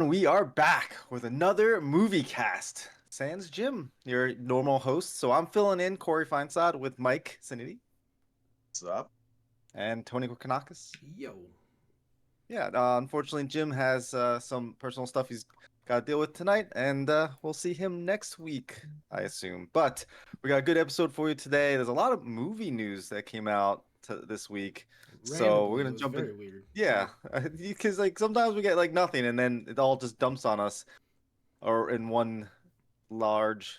We are back with another movie cast. Sans Jim, your normal host. So I'm filling in Corey Feinsod with Mike Sanity What's up? and Tony Kokonakis. Yo. Yeah, unfortunately, Jim has some personal stuff he's got to deal with tonight, and we'll see him next week, I assume. But we got a good episode for you today. There's a lot of movie news that came out this week, so we're Randomly, it gonna was jump in. very weird. Yeah, because like sometimes we get like nothing, and then it all just dumps on us, or in one large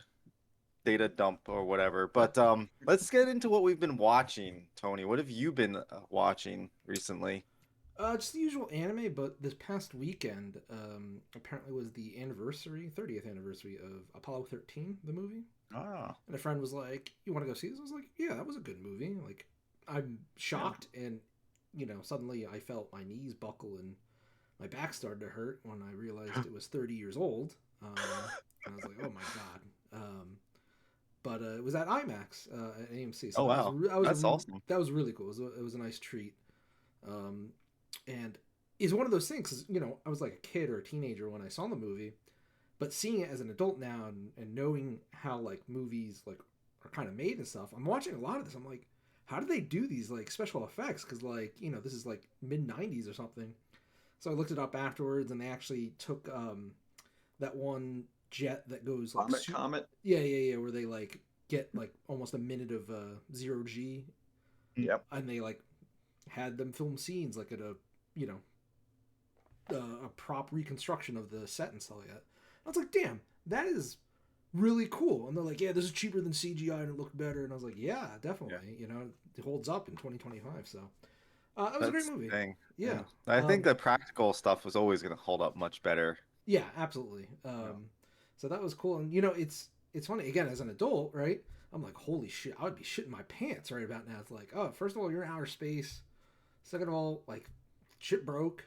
data dump or whatever. But let's get into what we've been watching, Tony. What have you been watching recently? Just the usual anime, but this past weekend, apparently was the 30th anniversary of Apollo 13, the movie. Ah, And a friend was like, "You want to go see this?" I was like, "Yeah, that was a good movie." Like, I'm yeah. shocked, and suddenly I felt my knees buckle and my back started to hurt when I realized it was 30 years old. And I was like, "Oh my god!" But it was at IMAX at AMC, so Oh wow, that's awesome. that was really cool. It was a nice treat. Um, and it's one of those things. 'Cause, I was like a kid or a teenager when I saw the movie, but seeing it as an adult now and knowing how like movies like are kind of made and stuff, I'm watching a lot of this. I'm like, how do they do these like special effects? Because like this is like mid '90s or something. So I looked it up afterwards, and they actually took that one jet that goes like Comet? yeah, where they like get like almost a minute of zero G, Mm. Yep. and they like had them film scenes like at a you know a prop reconstruction of the set and stuff like that. I was like, damn, that is really cool. And they're like, yeah, this is cheaper than CGI and it looked better. And I was like, yeah, Yeah, definitely. It holds up in 2025. So it was a great that's the movie. thing. Yeah. Yeah, I think Um, the practical stuff was always gonna hold up much better. yeah, absolutely. Yeah. So that was cool. And it's funny again as an adult, right? I'm like, holy shit, I would be shitting my pants right about now. It's like, oh, first of all, you're in outer space. Second of all, like, shit broke.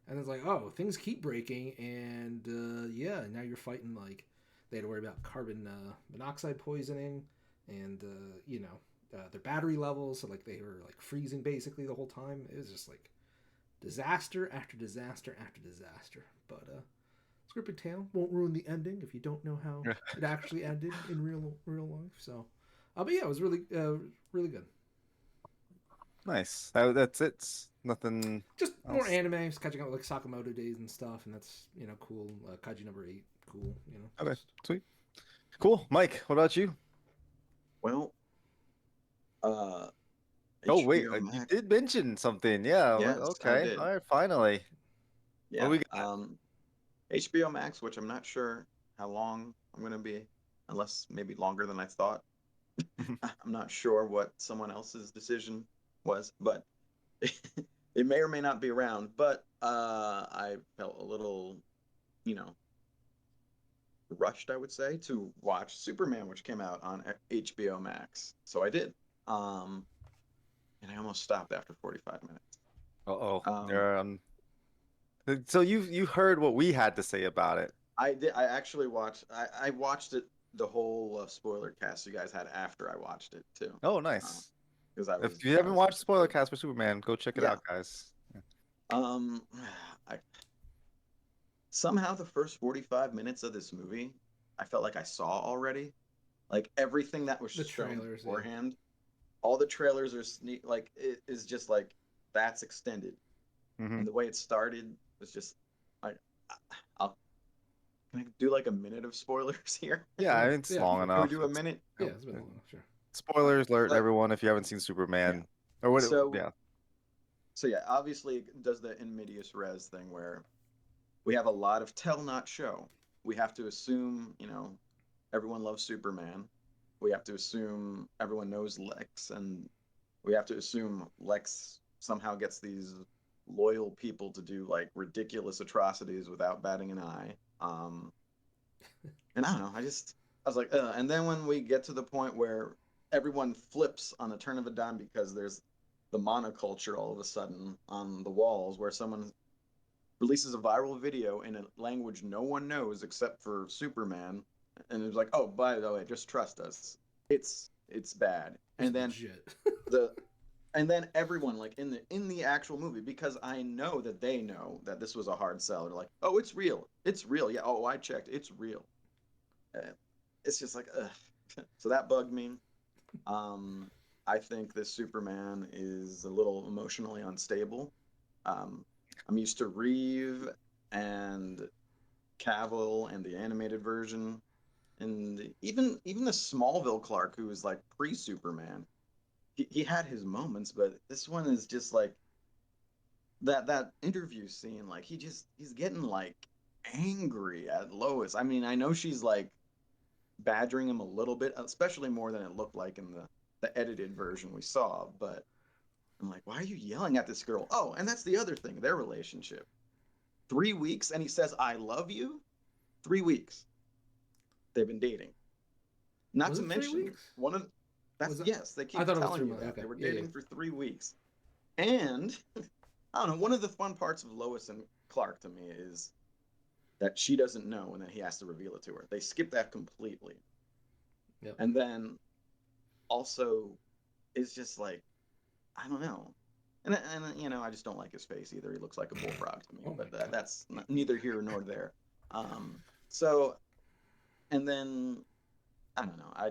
And it's like, oh, things keep breaking, and yeah, now you're fighting like they had to worry about carbon monoxide poisoning, and their battery levels, so like they were like freezing basically the whole time. It was just like disaster after disaster after disaster. But scripted tale won't ruin the ending if you don't know how it actually ended in real life. So, but yeah, it was really good. Nice. That's it. Nothing Just more else. anime, just catching up with like Sakamoto days and stuff, and that's cool. Kaiji number 8, cool. Okay, Just sweet, cool. Mike, what about you? Well, uh, Oh wait, HBO you Max. did mention something. Yeah. Yes, I Okay. All did. right. Finally, what do Yeah. we got? HBO Max, which I'm not sure how long I'm gonna be, unless maybe longer than I thought. I'm not sure what someone else's decision was, but it may or may not be around. But I felt a little, you know, rushed, I would say, to watch Superman, which came out on HBO Max. So I did. Um, and I almost stopped after 45 minutes. Uh-oh. Um, There, so you heard what we had to say about it. I did. I actually watched. I watched it the whole spoiler cast you guys had after I watched it too, Oh, nice. because If you I haven't was watched spoiler interested. cast for Superman, go check it Yeah. out, guys. Yeah. Um, I somehow the first 45 minutes of this movie, I felt like I saw already. Like everything that was the shown trailers, yeah. beforehand, all the trailers are like it is just like that's extended, Hmm. and the way it started was just like I'll can I do like a minute of spoilers here? Yeah, it's Yeah, long sure. Can we enough. do a minute? Yeah, Yep. it's been long, sure. Spoilers alert, So everyone, if you haven't seen yeah. Superman. Or what? So Yeah. so yeah, obviously it does the in medias res thing where we have a lot of tell not show. We have to assume, everyone loves Superman. We have to assume everyone knows Lex, and we have to assume Lex somehow gets these loyal people to do like ridiculous atrocities without batting an eye. And I don't know, I was like, and then when we get to the point where everyone flips on the turn of a dime because there's the monoculture all of a sudden on the walls where someone releases a viral video in a language no one knows except for Superman, and it's like, oh, by the way, just trust us. It's bad. It's And then legit. the And then everyone like in the actual movie, because I know that they know that this was a hard sell. They're like, oh, it's real. It's real. Yeah. Oh, I checked. It's real. Uh, It's just like, ugh. So that bugged me. Um, I think this Superman is a little emotionally unstable. Um, I'm used to Reeve and Cavill and the animated version, and even the Smallville Clark, who was like pre-Superman. He had his moments, but this one is just like that interview scene. Like he's getting like angry at Lois. I mean, I know she's like badgering him a little bit, especially more than it looked like in the edited version we saw. But I'm like, why are you yelling at this girl? Oh, and that's the other thing, their relationship. 3 weeks, and he says, I love you. 3 weeks. They've been dating. Not Was to it 3 mention, weeks? one of that's Was it? yes, they I keep thought it was telling 3 you months. that. Okay. They were Yeah, yeah. dating for 3 weeks. And I don't know, one of the fun parts of Lois and Clark to me is that she doesn't know and then he has to reveal it to her. They skip that completely. Yep. And then also it's just like, I don't know. And you know, I just don't like his face either. He looks like a bullfrog to me, Oh my but god. that's neither here nor there. So and then I don't know. I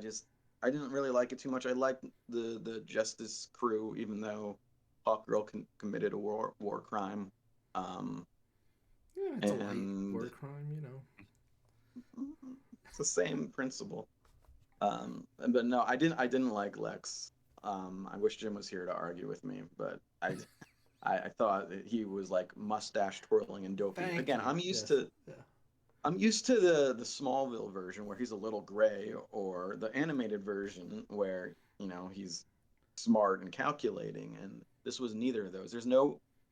didn't really like it too much. I liked the Justice crew, even though Hawkgirl committed a war crime. Um, Yeah, it's a light and war crime, you know. it's the same principle. But no, I didn't like Lex. I wish Jim was here to argue with me, but I thought that he was like mustache twirling and dopey. Thank Again, you. Yes. Yeah. I'm used to the Smallville version where he's a little gray, or the animated version where he's smart and calculating. And this was neither of those.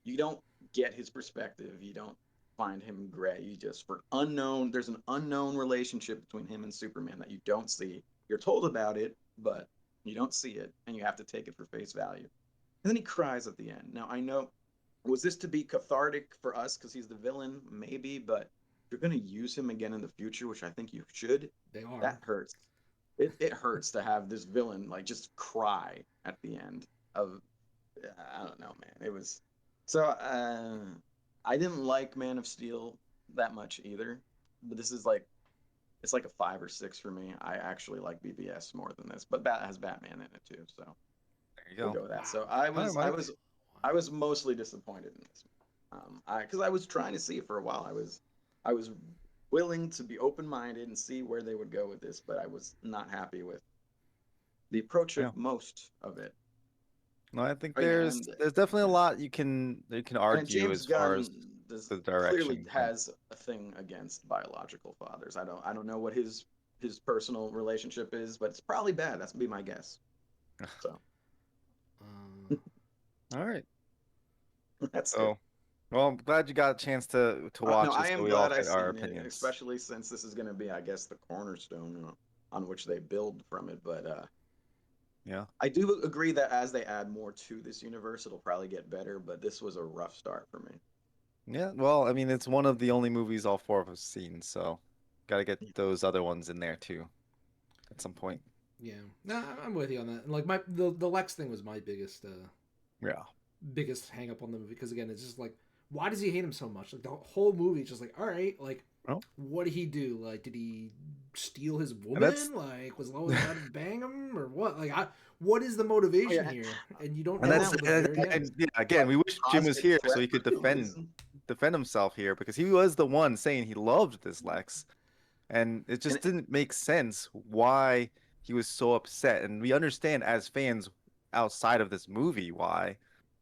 You don't get his perspective. You don't find him gray. You just for unknown. There's an unknown relationship between him and Superman that you don't see. You're told about it, but you don't see it, and you have to take it for face value. And then he cries at the end. Now I know, was this to be cathartic for us because he's the villain? Maybe, but if you're going to use him again in the future, which I think you should, They are. that hurts. It hurts to have this villain like just cry at the end of, I don't know, man. It was so I didn't like Man of Steel that much either, but this is like it's like a 5 or 6 for me. I actually like BBS more than this, but that has Batman in it too, so There you we'll go. go with that. Wow. So I All right, was I Mike. was I was mostly disappointed in this. Because I was trying to see it for a while. I was willing to be open minded and see where they would go with this, but I was not happy with the approach Yeah. of most of it. No, I think Oh yeah, there's definitely a yeah, lot you can and argue James as far as Gunn does the clearly direction, but has a thing against biological fathers. I don't know what his personal relationship is, but it's probably bad. That's be my guess. So Uh, all right. that's it. So, well, I'm glad you got a chance to No, watch it, I so am we all glad I've get our seen it, opinions. especially since this is going to be, I guess, the cornerstone on which they build from it. But Yeah. I do agree that as they add more to this universe, it'll probably get better. But this was a rough start for me. Yeah. Well, I mean, it's one of the only movies all four of us seen, so got to get those other ones in there too at some point. yeah. No, I'm with you on that. And like the Lex thing was my Yeah. biggest hang up on the movie because again, it's just like why does he hate him so much? Like the whole movie is just like, all right, like Well, what did he do? Like did he steal his and that's woman? Like was Lois about to bang him or what? What is the motivation Yeah, here? And you don't and know and that's that until the was very end. and yeah, again, what we wish Jim was cosmic here so threat he could was. defend himself here because he was the one saying he loved this Lex. And it And just didn't make sense why he was so upset. And we understand as fans outside of this movie why,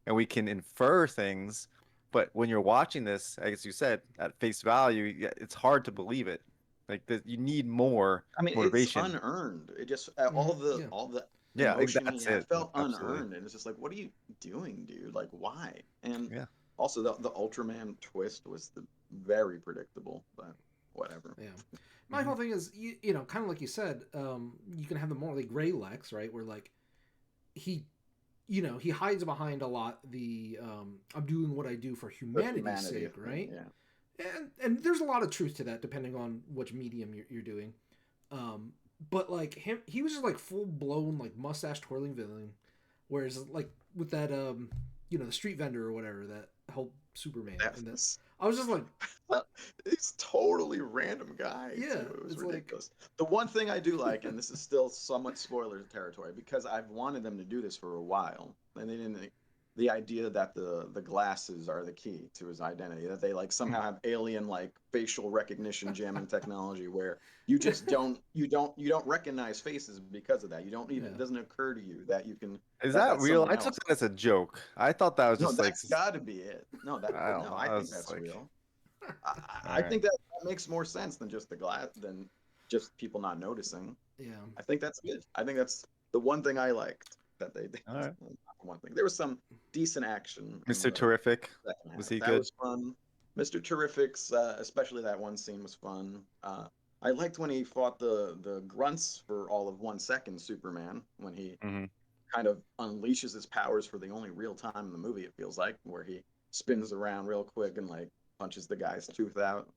and we can infer things. But when you're watching this, as you said, at face value, it's hard to believe it. Like that, you need more I mean, it's motivation. unearned. It just Yeah. all the Yeah, I think emotion he that's had it. felt Absolutely. unearned, and it's just like, what are you doing, dude? Like, why? And Yeah. also the Ultraman twist was very predictable, but whatever. Yeah. My Hmm. whole thing is, you know, kind of like you said, you can have the morally gray Lex, right? Where like he, you know, he hides behind a lot I'm doing what I do for The humanity's humanity sake, thing, right? yeah. And there's a lot of truth to that depending on which medium you're doing. But like he was just like full blown like mustache twirling villain. Whereas like with that the street vendor or whatever that helped Superman, and that That's I was just like, He's totally random guy yeah, too. It was it's like, ridiculous. The one thing I do like, and this is still somewhat spoiler territory, because I've wanted them to do this for a while, and they didn't. The idea that the glasses are the key to his identity, that they like somehow have alien like facial recognition jamming technology, where you just don't recognize faces because of that. You don't even yeah. It doesn't occur to you that you can Is that that that's real? someone I took else. that as a joke. I thought that was No, just like that's got to be it. I don't No, know. I I was think just that's like, real. all I right, think that makes more sense than just the glass than just people not noticing. Yeah. I think that's good. I think that's the one thing I liked that they did. all right. Well, not the one thing. There was some decent action in Mr. the Terrific, second was half. he That good? was fun. Mr. Terrific's, especially that one scene was fun. I liked when he fought the grunts for all of 1 second. Superman, when he Hmm. kind of unleashes his powers for the only real time in the movie, it feels like, where he spins around real quick and like punches the guy's tooth out.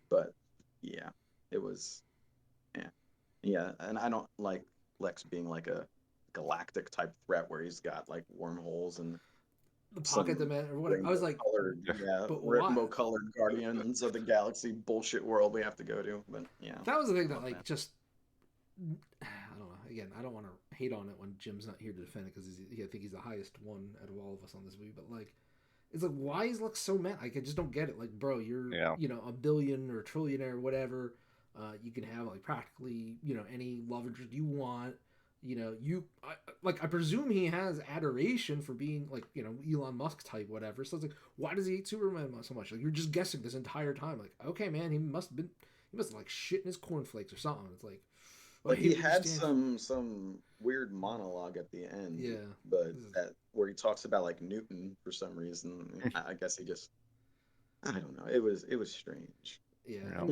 But yeah, it was yeah. Yeah, and I don't like Lex being like a galactic type threat where he's got like wormholes and The pocket some dimension or whatever. I was like, Yeah. but why? rainbow colored Guardians of the Galaxy bullshit world we have to go to. But yeah, That was the thing that love like that. just I don't know. Again, I don't want to hate on it when Jim's not here to defend it because I think he's the highest one out of all of us on this movie. But like, it's like why is Lex so mad? Like, I just don't get it. Like, bro, you're Yeah. a billion or a trillionaire or whatever. You can have like practically any love interest you want. I presume he has adoration for being like Elon Musk type whatever. So it's like, why does he hate Superman so much? Like, you're just guessing this entire time. Like, okay, man, he must have like shit in his cornflakes or something. It's like, I But hate he what you had stand for. some weird monologue at the end, Yeah. but This is- that where he talks about like Newton for some reason. I guess he just I don't know. It was strange. Yeah,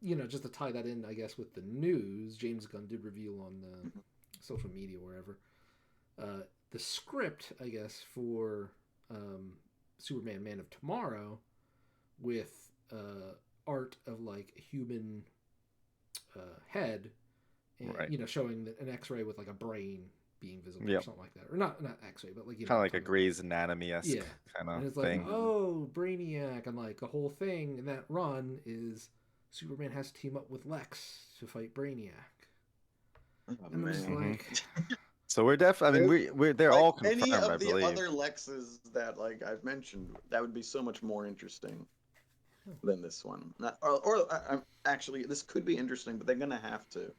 Yeah. and just to tie that in, I guess with the news, James Gunn did reveal on the social media wherever the script, I guess, for Superman: Man of Tomorrow with art of like a human head, and Right. showing an X-ray with like a brain being visible or Yep. something like that, or not X-ray, but like Kind of like a talking about- Grey's Anatomy-esque yeah, kind and of it's like, thing. oh, Brainiac, and like the whole thing in that run is Superman has to team up with Lex to fight Brainiac, Oh, and I'm just man. like, So we're definitely. I mean, they're Like all any confirmed, I of the believe. other Lexes that like I've mentioned, that would be so much more interesting than this one. Actually, this could be interesting, but they're gonna have to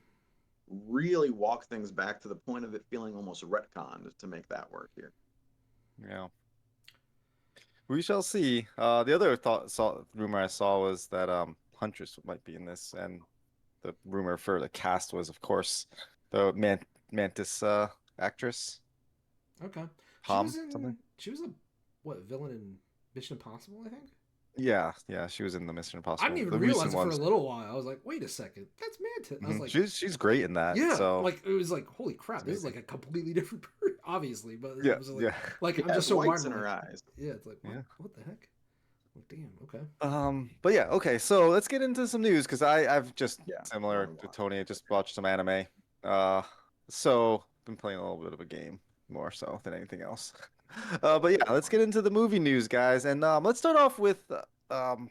really walk things back to the point of it feeling almost retconned to make that work here. Yeah. We shall see. The other rumor I saw was that Huntress might be in this, and the rumor for the cast was, of course, the Mantis actress, okay, Palm something. she was a what villain in Mission Impossible, I think. Yeah, she was in the Mission I didn't Impossible, even the realize recent it for a ones. little while. I was like, wait a second, that's Mantis. I was like, She's great in that. yeah, So like it was like, holy it's crap, this is amazing. like a completely different person, obviously, but Yeah, it was yeah, like She I'm has just so wired. whites in her Like, eyes. yeah, it's like yeah. what the heck? Like, damn, okay. But yeah, okay. So let's get into some news because I've just Yeah, similar long to walk. Tony. I just watched some anime. Uh, so been playing a little bit of a game more so than anything else. But yeah, let's get into the movie news, guys, and let's start off um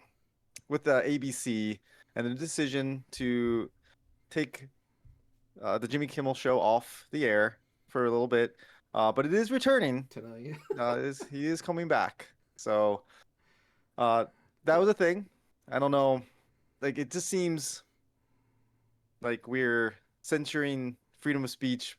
with ABC and the decision to take the Jimmy Kimmel show off the air for a little bit. But it is returning. Tonight. He is coming back. So uh, that was a thing. I don't know. Like it just seems like we're censoring freedom of speech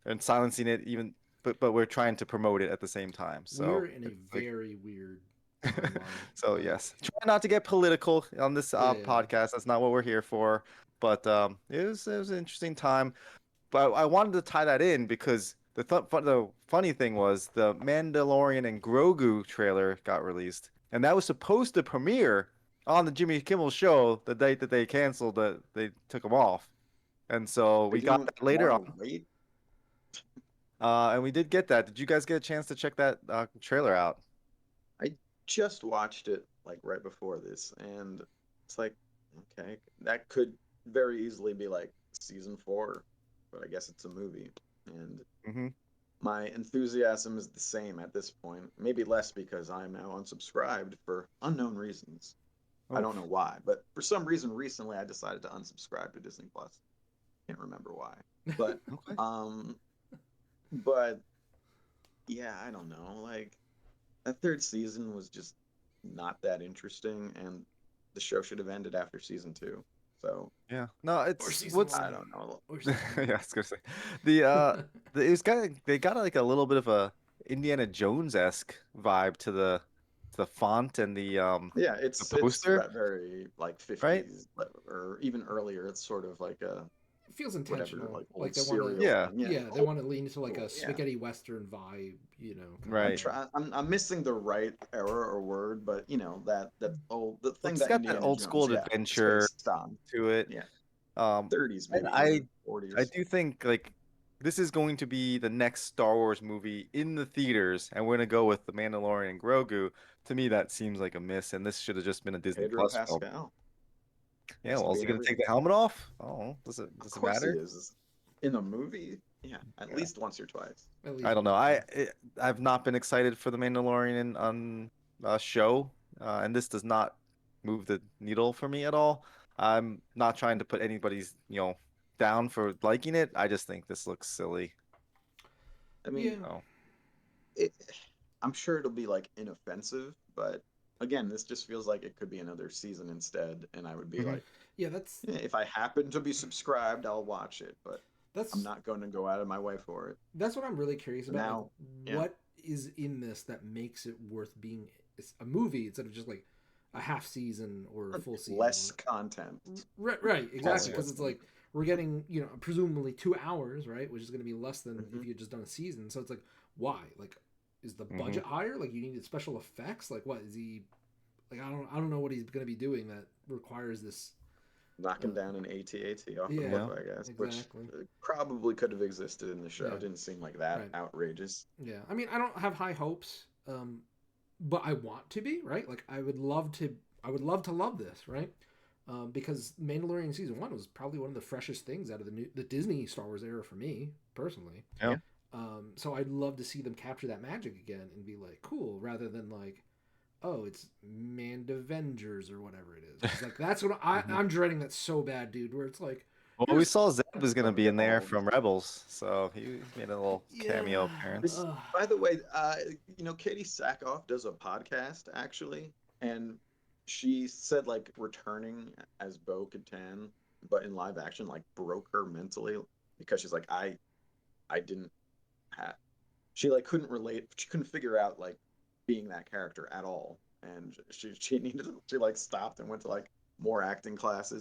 and silencing it, even, but we're trying to promote it at the same time. We're So in a it's like, very weird timeline. so Like, yes, try not to get political on this yeah, podcast. That's not what we're here for. But it was an interesting time. But I wanted to tie that in because the funny thing was the Mandalorian and Grogu trailer got released, and that was supposed to premiere on the Jimmy Kimmel show the date that they canceled that they took them off, and so They we got don't that later want on, to wait. and we did get that. Did you guys get a chance to check that trailer out? I just watched it like right before this, and it's like, okay, that could very easily be like season 4, but I guess it's a movie, and Mm-hmm. my enthusiasm is the same at this point. Maybe less because I am now unsubscribed for unknown reasons. I don't know Oof. why, but for some reason recently I decided to unsubscribe to Disney Plus. Can't remember why. But Okay. um but yeah, I don't know. Like that third season was just not that interesting and the show should have ended after season 2. So, Yeah. No, Or it's season what's I one. don't know. Or yeah, season I was gonna say it was kind of they got like a little bit of a Indiana Jones esque vibe to the font and Yeah, the it's poster, very like right? 50s or even earlier. It's sort of like a it feels whatever, intentional. like Like old they want to, serial Yeah, thing. Yeah, yeah, they old want to lean into like a school. Yeah, spaghetti western vibe, kind of I'm right. thing. trying. I'm missing the right era or word, but that old the Like thing it's that got that Indiana old Jones, school yeah, is adventure based on. to it. Yeah, Um, 30s and maybe even I 40s. do think like this is going to be the next Star Wars movie in the theaters, and we're gonna go with the Mandalorian and Grogu. To me, that seems like a miss, and this should have just been a Disney Pedro Plus film. Pascal Yeah, has to well, be is he in gonna take everything. the helmet off? Oh, Of does it course he matter? is. In the movie, yeah, at Yeah. least once or twice. At I least don't know. once or twice. I've not been excited for the Mandalorian on show, and this does not move the needle for me at all. I'm not trying to put anybody's down for liking it. I just think this looks silly. I mean, Yeah. Oh, it, I'm sure it'll be like inoffensive, but again, this just feels like it could be another season instead, and I would be hmm like, Yeah, that's yeah, if I happen to be subscribed, I'll watch it, but I'm that's not going to go out of my way for it. that's what I'm really curious So about. Like, now, yeah, what is in this that makes it worth being a movie instead of just like a half season or a full season? less content. Right, right, oh exactly. Also, yeah. Because what's it's in like we're getting, presumably 2 hours, right? Which is going to be less than hmm if you had just done a season. So it's like, why? Like, is the hmm budget higher? Like, you needed special effects? Like, what is he? Like, I don't know what he's going to be doing that requires this. knocking down an AT-AT off the Yeah, cliff, Yeah. I guess, which exactly. probably could have existed in the show. Yeah, It didn't seem like that right. outrageous. Yeah, I mean, I don't have high hopes, but I want to be right. Like, I would love to. I would love to love this, right? Because Mandalorian season one was probably one of the freshest things out of the Disney Star Wars era for me personally. Yeah. So I'd love to see them capture that magic again and be like, cool, rather than like, oh, it's Mandavengers or whatever it is. Because like that's what hmm I'm dreading. That so bad, dude. Where it's like, Well, we here's saw Zeb was gonna So be in there involved. from Rebels, so he made a little cameo yeah. appearance. By the way, Katie Sackhoff does a podcast actually, and she said like returning as Bo Katan, but in live action, like broke her mentally because she's like, I didn't have, she like couldn't relate, she couldn't figure out like being that character at all, and she needed, she like stopped and went to like more acting classes